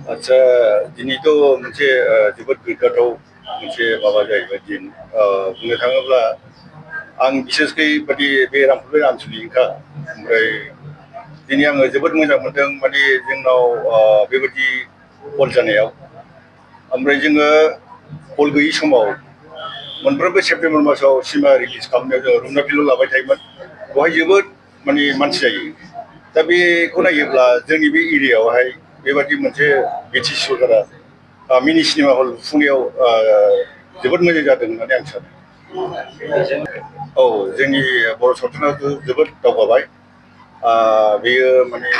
आदसा दिनैथ' मोनसे जोबोद गोग्गाथाव मोनसे माबा जाहैबाय दिन बुंनो थाङोब्ला आं बिसेसकै बादि बे रामपुर आनसलिकखा ओमफ्राय दिनै आङो जोबोद मोजां मोनदों माने जोंनाव बेबायदि हल जानायाव ओमफ्राय जोङो हल गैयि समाव मोनफ्रोमबो सेप्तेम्बर मासाव सिनेमा रिलिज खालामनायाव जोङो रुपनाथ फिल्डआव लाबाय थायोमोन बेवहाय जोबोद माने मानसि जायो दा बेखौ नायोब्ला जोंनि बे एरियायावहाय बेबादि मोनसे बिटिसि सरकारा मिनि सिनेमा हल लुफुंनायाव जोबोद मोजां जादों होननानै आं सानो। औ जोंनि बर' सावथुना जोबोद दावगाबाय बेयो माने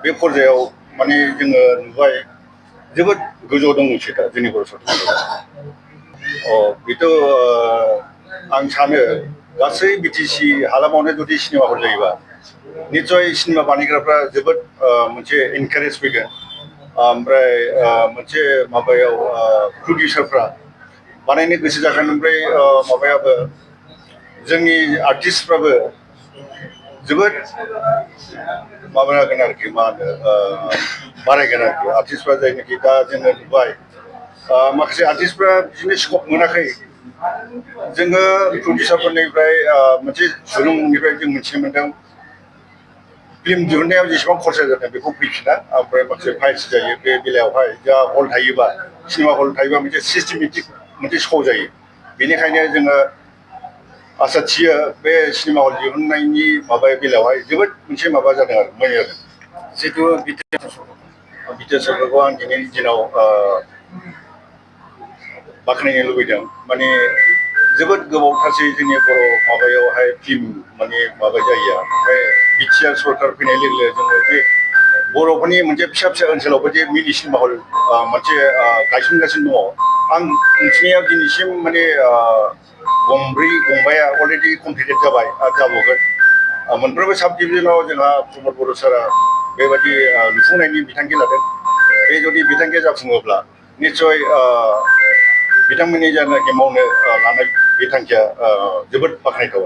बे पर्जायाव माने जोङो नुबाय जोबोद गोजौआव दंसै दा जोंनि बर' सावथुना। बेथ' आं सानो गासै बिटिसि हालामावनो जुदि सिनेमा हल जायोबा निस्सय सिनेमा बानायग्राफ्रा जोबोद मोनसे इनकारेज फैगोन ओमफ्राय मोनसे माबायाव प्रडिउसारफ्रा बानायनो गोसो जागोन ओमफ्राय माबायाबो जोंनि आर्टिस्टफ्राबो जोबोद माबा जागोन आरोखि मा होनो बारायगोन आरोखि आर्टिस्टफ्रा जायनाखि दा जोङो नुबाय माखासे आर्टिस्टफ्रा बिदिनो स्कप मोनाखै जोङो प्रडिउसारफोरनिफ्राय मोनसे सुलुंनिफ्राय जों मिथिनो मोनदों फिल्म दिहुननायाव जेसेबां खरसा जादों बेखौ फैफिना ओमफ्राय माखासे फाइल्स जायो बे बेलायावहाय जा हल थायोबा सिनेमा हल थायोबा मोनसे सिस्टेमेटिक मोनसे श' जायो बेनिखायनो जोङो आसा थियो बे सिनेमा हल दिहुननायनि माबा बेलायावहाय जोबोद मोनसे माबा जादों आरो मोजां जादों जिहेतु बिटिआर सरकारखौ आं दिनैनि दिनाव बाख्नायनो लुबैदों माने जोबोद गोबावथारसै जोंनि बर' माबायावहाय फिल्म माने माबा जायैया ओमफ्राय बिटिआर सरकार फैनाय लोगो लोगो जोङो जे बर'फोरनि मोनसे फिसा फिसा ओनसोलावबो जे मिनि सिनेमा हल मोनसे गायसनगासिनो दङ आं मिथिनायाव दिनैसिम माने गंबाया अलरेडि कमप्लिटेड जाबाय आरो जाबावगोन मोनफ्रोमबो साब डिभिजनाव जोंहा प्रमद बर' सारा बेबायदि लुफुंनायनि बिथांखि लादों बे जुदि बिथांखिया जाफुङोब्ला निस्सय बिथांमोननि जायनाखि मावनो लानाय बे थांखिया जोबोद बाख्नायथाव।